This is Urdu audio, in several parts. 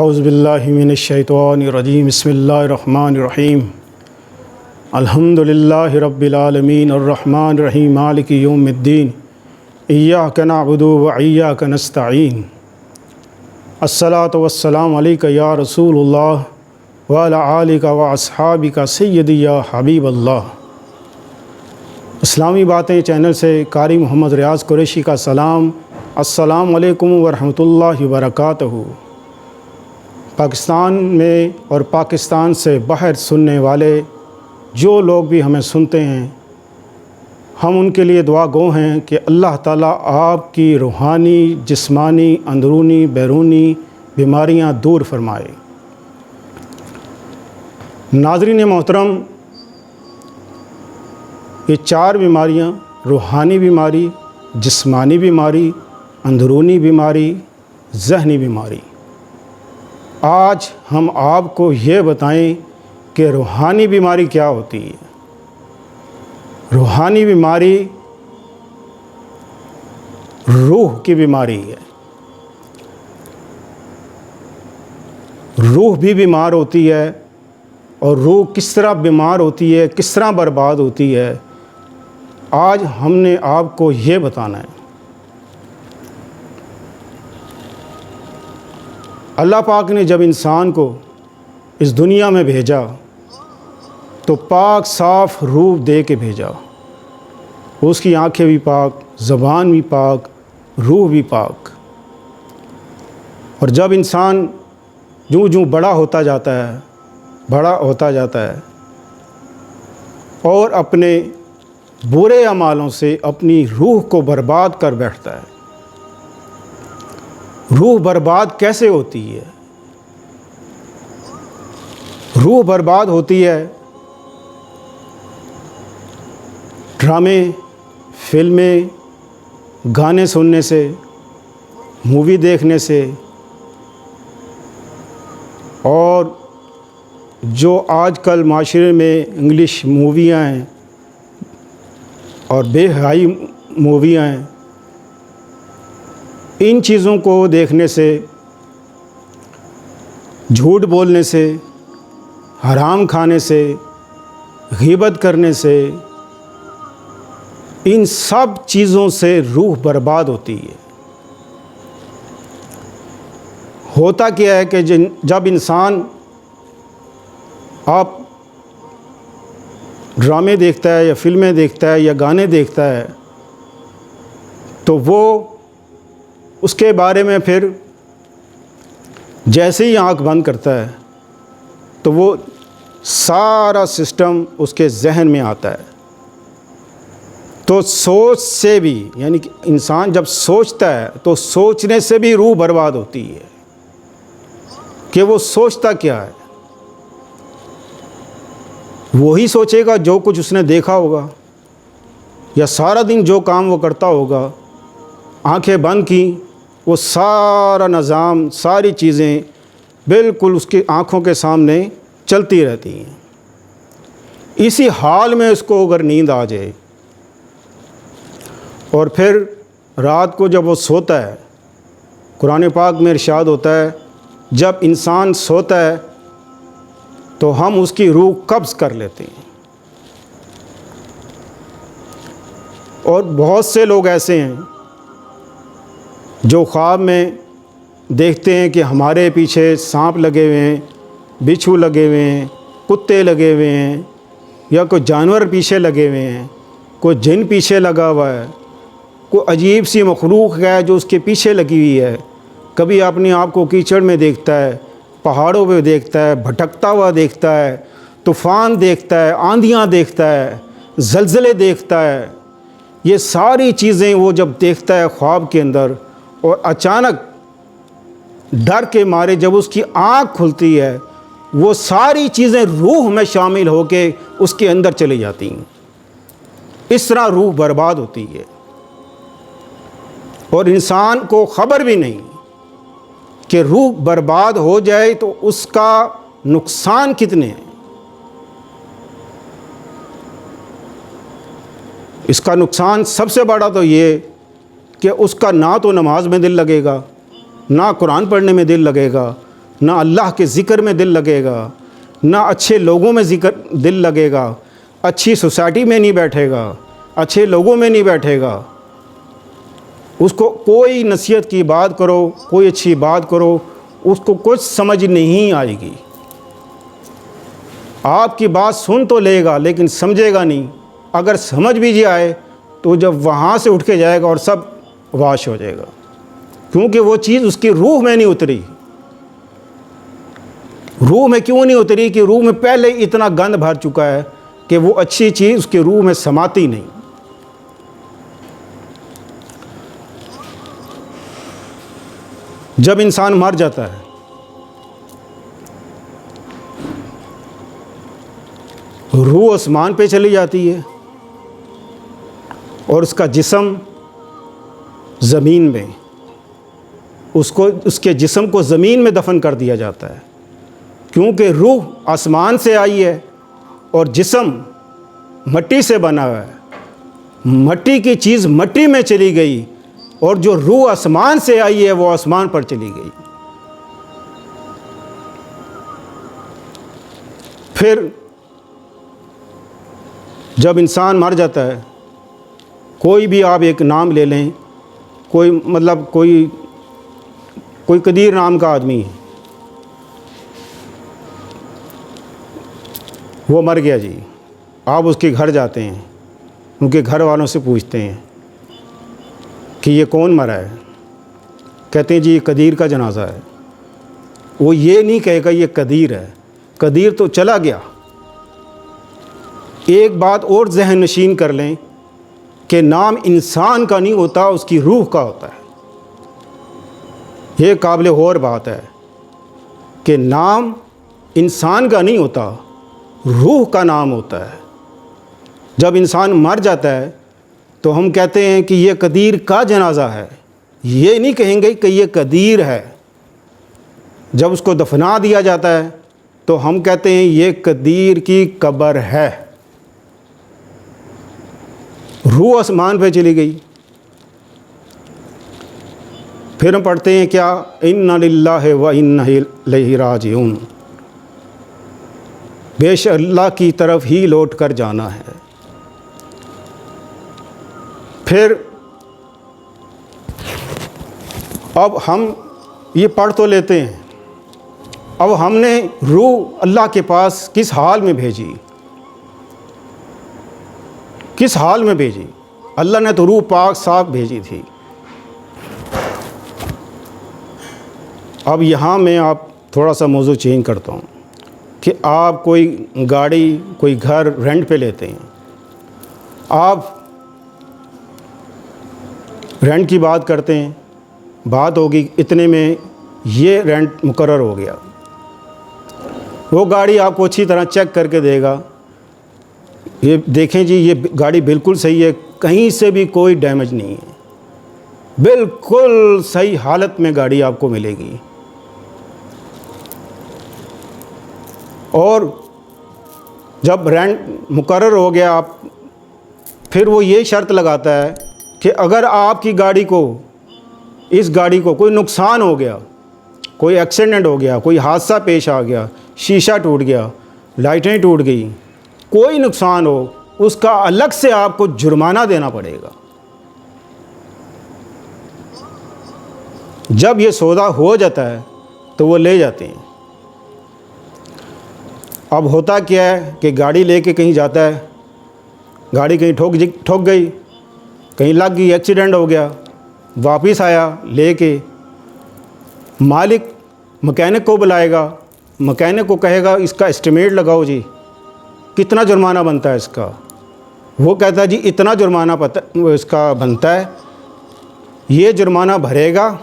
اعوذ باللہ من الشیطان الرجیم بسم اللہ الرحمن الرحیم الحمد للہ رب العالمین الرحمن الرحیم مالک یوم الدین ایاک نعبد و ایاک نستعین الصلاۃ والسلام علیک یا رسول اللہ وعلی آلک و اصحابک سیدی یا حبیب اللہ۔ اسلامی باتیں چینل سے قاری محمد ریاض قریشی کا سلام۔ السلام علیکم ورحمۃ اللہ وبرکاتہ۔ پاکستان میں اور پاکستان سے باہر سننے والے جو لوگ بھی ہمیں سنتے ہیں، ہم ان کے لیے دعا گو ہیں کہ اللہ تعالیٰ آپ کی روحانی، جسمانی، اندرونی، بیرونی بیماریاں دور فرمائے۔ ناظرین محترم، یہ چار بیماریاں، روحانی بیماری، جسمانی بیماری، اندرونی بیماری، ذہنی بیماری، آج ہم آپ کو یہ بتائیں کہ روحانی بیماری کیا ہوتی ہے۔ روحانی بیماری روح کی بیماری ہے۔ روح بھی بیمار ہوتی ہے، اور روح کس طرح بیمار ہوتی ہے، کس طرح برباد ہوتی ہے، آج ہم نے آپ کو یہ بتانا ہے۔ اللہ پاک نے جب انسان کو اس دنیا میں بھیجا تو پاک صاف روح دے کے بھیجا۔ اس کی آنکھیں بھی پاک، زبان بھی پاک، روح بھی پاک۔ اور جب انسان جوں بڑا ہوتا جاتا ہے اور اپنے برے اعمالوں سے اپنی روح کو برباد کر بیٹھتا ہے۔ روح برباد کیسے ہوتی ہے؟ روح برباد ہوتی ہے ڈرامے، فلمیں، گانے سننے سے، مووی دیکھنے سے، اور جو آج کل معاشرے میں انگلش موویاں ہیں اور بے حیائی موویاں ہیں، ان چیزوں کو دیکھنے سے، جھوٹ بولنے سے، حرام کھانے سے، غیبت کرنے سے، ان سب چیزوں سے روح برباد ہوتی ہے۔ ہوتا کیا ہے کہ جب انسان آپ ڈرامے دیکھتا ہے یا فلمیں دیکھتا ہے یا گانے دیکھتا ہے، تو وہ اس کے بارے میں پھر جیسے ہی آنکھ بند کرتا ہے تو وہ سارا سسٹم اس کے ذہن میں آتا ہے۔ تو سوچ سے بھی، یعنی کہ انسان جب سوچتا ہے تو سوچنے سے بھی روح برباد ہوتی ہے کہ وہ سوچتا کیا ہے۔ وہی سوچے گا جو کچھ اس نے دیکھا ہوگا، یا سارا دن جو کام وہ کرتا ہوگا، آنکھیں بند کی، وہ سارا نظام، ساری چیزیں بالکل اس کی آنکھوں کے سامنے چلتی رہتی ہیں۔ اسی حال میں اس کو اگر نیند آ جائے، اور پھر رات کو جب وہ سوتا ہے، قرآن پاک میں ارشاد ہوتا ہے جب انسان سوتا ہے تو ہم اس کی روح قبض کر لیتے ہیں۔ اور بہت سے لوگ ایسے ہیں جو خواب میں دیکھتے ہیں کہ ہمارے پیچھے سانپ لگے ہوئے ہیں، بچھو لگے ہوئے ہیں، کتے لگے ہوئے ہیں، یا کوئی جانور پیچھے لگے ہوئے ہیں، کوئی جن پیچھے لگا ہوا ہے، کوئی عجیب سی مخلوق ہے جو اس کے پیچھے لگی ہوئی ہے۔ کبھی اپنے آپ کو کیچڑ میں دیکھتا ہے، پہاڑوں پہ دیکھتا ہے، بھٹکتا ہوا دیکھتا ہے، طوفان دیکھتا ہے، آندھیاں دیکھتا ہے، زلزلے دیکھتا ہے۔ یہ ساری چیزیں وہ جب دیکھتا ہے خواب کے اندر، اور اچانک ڈر کے مارے جب اس کی آنکھ کھلتی ہے، وہ ساری چیزیں روح میں شامل ہو کے اس کے اندر چلی جاتی ہیں۔ اس طرح روح برباد ہوتی ہے، اور انسان کو خبر بھی نہیں کہ روح برباد ہو جائے تو اس کا نقصان کتنے ہیں۔ اس کا نقصان سب سے بڑا تو یہ کہ اس کا نہ تو نماز میں دل لگے گا، نہ قرآن پڑھنے میں دل لگے گا، نہ اللہ کے ذکر میں دل لگے گا، نہ اچھے لوگوں میں دل لگے گا، اچھی سوسائٹی میں نہیں بیٹھے گا، اچھے لوگوں میں نہیں بیٹھے گا، اس کو کوئی نصیحت کی بات کرو، کوئی اچھی بات کرو، اس کو کچھ سمجھ نہیں آئے گی۔ آپ کی بات سن تو لے گا لیکن سمجھے گا نہیں، اگر سمجھ بھی جائے تو جب وہاں سے اٹھ کے جائے گا اور سب واش ہو جائے گا، کیونکہ وہ چیز اس کی روح میں نہیں اتری۔ روح میں کیوں نہیں اتری؟ کہ روح میں پہلے اتنا گند بھر چکا ہے کہ وہ اچھی چیز اس کی روح میں سماتی نہیں۔ جب انسان مر جاتا ہے روح آسمان پہ چلی جاتی ہے اور اس کا جسم زمین میں، اس کے جسم کو زمین میں دفن کر دیا جاتا ہے، کیونکہ روح آسمان سے آئی ہے اور جسم مٹی سے بنا ہوا ہے، مٹی کی چیز مٹی میں چلی گئی اور جو روح آسمان سے آئی ہے وہ آسمان پر چلی گئی۔ پھر جب انسان مر جاتا ہے، کوئی بھی آپ ایک نام لے لیں، کوئی قدیر نام کا آدمی ہے، وہ مر گیا جی، آپ اس کے گھر جاتے ہیں، ان کے گھر والوں سے پوچھتے ہیں کہ یہ کون مرا ہے؟ کہتے ہیں جی یہ قدیر کا جنازہ ہے۔ وہ یہ نہیں کہے گا یہ قدیر ہے، قدیر تو چلا گیا۔ ایک بات اور ذہن نشین کر لیں کہ نام انسان کا نہیں ہوتا، اس کی روح کا ہوتا ہے۔ یہ قابل غور بات ہے کہ نام انسان کا نہیں ہوتا، روح کا نام ہوتا ہے۔ جب انسان مر جاتا ہے تو ہم کہتے ہیں کہ یہ قدیر کا جنازہ ہے، یہ نہیں کہیں گے کہ یہ قدیر ہے۔ جب اس کو دفنا دیا جاتا ہے تو ہم کہتے ہیں یہ قدیر کی قبر ہے۔ روح آسمان پہ چلی گئی۔ پھر ہم پڑھتے ہیں کیا؟ اِنَّ لِلَّهِ وَإِنَّ إِلَيْهِ رَاجِعُونَ، بے شک اللہ کی طرف ہی لوٹ کر جانا ہے۔ پھر اب ہم یہ پڑھ تو لیتے ہیں، اب ہم نے روح اللہ کے پاس کس حال میں بھیجی؟ کس حال میں بھیجی؟ اللہ نے تو روح پاک صاف بھیجی تھی۔ اب یہاں میں آپ تھوڑا سا موضوع چینج کرتا ہوں کہ آپ کوئی گاڑی، کوئی گھر رینٹ پہ لیتے ہیں، آپ رینٹ کی بات کرتے ہیں، بات ہوگی اتنے میں یہ رینٹ مقرر ہو گیا، وہ گاڑی آپ کو اچھی طرح چیک کر کے دے گا، یہ دیکھیں جی یہ گاڑی بالکل صحیح ہے، کہیں سے بھی کوئی ڈیمیج نہیں ہے، بالکل صحیح حالت میں گاڑی آپ کو ملے گی۔ اور جب رینٹ مقرر ہو گیا آپ، پھر وہ یہ شرط لگاتا ہے کہ اگر آپ کی گاڑی کو، اس گاڑی کو کوئی نقصان ہو گیا، کوئی ایکسیڈنٹ ہو گیا، کوئی حادثہ پیش آ گیا، شیشہ ٹوٹ گیا، لائٹیں ٹوٹ گئی، کوئی نقصان ہو، اس کا الگ سے آپ کو جرمانہ دینا پڑے گا۔ جب یہ سودا ہو جاتا ہے تو وہ لے جاتے ہیں۔ اب ہوتا کیا ہے کہ گاڑی لے کے کہیں جاتا ہے، گاڑی کہیں ٹھوک گئی، کہیں لگ گئی، ایکسیڈنٹ ہو گیا، واپس آیا لے کے، مالک مکینک کو بلائے گا، مکینک کو کہے گا اس کا اسٹیمیٹ لگاؤ جی، کتنا جرمانہ بنتا ہے اس کا؟ وہ کہتا ہے جی اتنا جرمانہ اس کا بنتا ہے، یہ جرمانہ بھرے گا،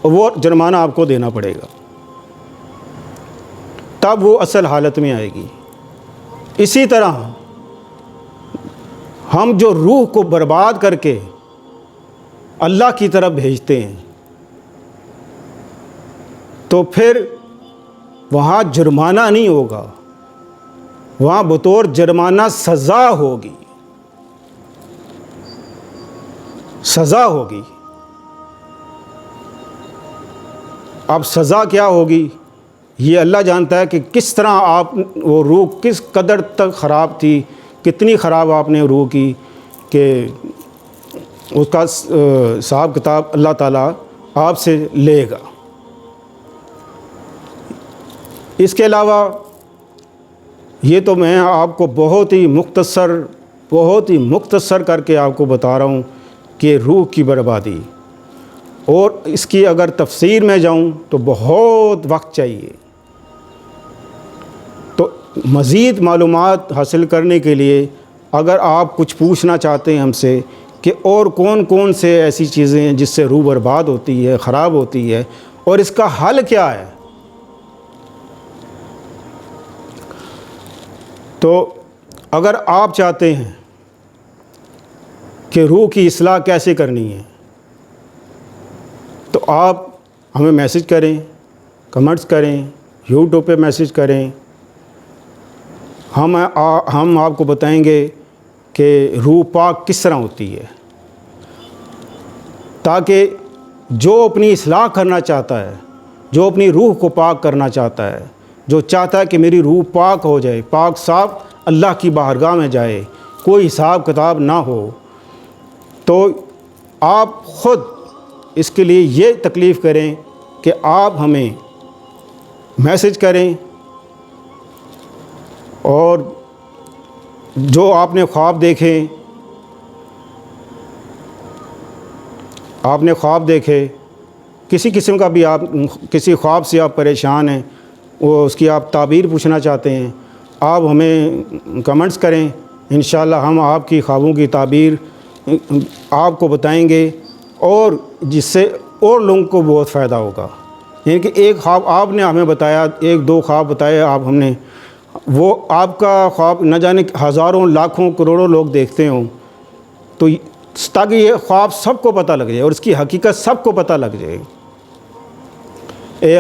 وہ جرمانہ آپ کو دینا پڑے گا، تب وہ اصل حالت میں آئے گی۔ اسی طرح ہم جو روح کو برباد کر کے اللہ کی طرف بھیجتے ہیں تو پھر وہاں جرمانہ نہیں ہوگا، وہاں بطور جرمانہ سزا ہوگی، سزا ہوگی۔ اب سزا کیا ہوگی یہ اللہ جانتا ہے کہ کس طرح آپ وہ روح کس قدر تک خراب تھی، کتنی خراب آپ نے روح کی کہ اس کا حساب کتاب اللہ تعالیٰ آپ سے لے گا۔ اس کے علاوہ یہ تو میں آپ کو بہت ہی مختصر کر کے آپ کو بتا رہا ہوں کہ روح کی بربادی، اور اس کی اگر تفسیر میں جاؤں تو بہت وقت چاہیے۔ تو مزید معلومات حاصل کرنے کے لیے اگر آپ کچھ پوچھنا چاہتے ہیں ہم سے کہ اور کون کون سے ایسی چیزیں ہیں جس سے روح برباد ہوتی ہے، خراب ہوتی ہے، اور اس کا حل کیا ہے، تو اگر آپ چاہتے ہیں کہ روح کی اصلاح کیسے کرنی ہے تو آپ ہمیں میسج کریں، کمنٹس کریں، یوٹیوب پہ میسج کریں، ہم آپ کو بتائیں گے کہ روح پاک کس طرح ہوتی ہے، تاکہ جو اپنی اصلاح کرنا چاہتا ہے، جو اپنی روح کو پاک کرنا چاہتا ہے، جو چاہتا ہے کہ میری روح پاک ہو جائے، پاک صاف اللہ کی بارگاہ میں جائے، کوئی حساب کتاب نہ ہو، تو آپ خود اس کے لیے یہ تکلیف کریں کہ آپ ہمیں میسج کریں، اور جو آپ نے خواب دیکھیں، کسی قسم کا بھی آپ کسی خواب سے آپ پریشان ہیں، وہ اس کی آپ تعبیر پوچھنا چاہتے ہیں، آپ ہمیں کمنٹس کریں، انشاءاللہ ہم آپ کی خوابوں کی تعبیر آپ کو بتائیں گے، اور جس سے اور لوگوں کو بہت فائدہ ہوگا۔ یعنی کہ ایک خواب آپ نے ہمیں بتایا، ایک دو خواب بتائے ہم نے، وہ آپ کا خواب نہ جانے ہزاروں لاکھوں کروڑوں لوگ دیکھتے ہوں، تو تاکہ یہ خواب سب کو پتہ لگ جائے اور اس کی حقیقت سب کو پتہ لگ جائے۔ اے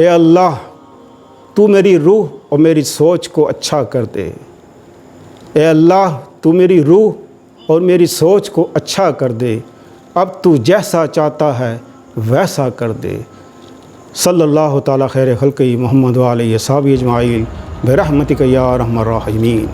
اللہ تو میری روح اور میری سوچ کو اچھا کر دے، اے اللہ تو میری روح اور میری سوچ کو اچھا کر دے، اب تو جیسا چاہتا ہے ویسا کر دے۔ صلی اللہ تعالیٰ خیر خلقی محمد علیہ صحابہ اجمعین برحمتک یا ارحم الراحمین۔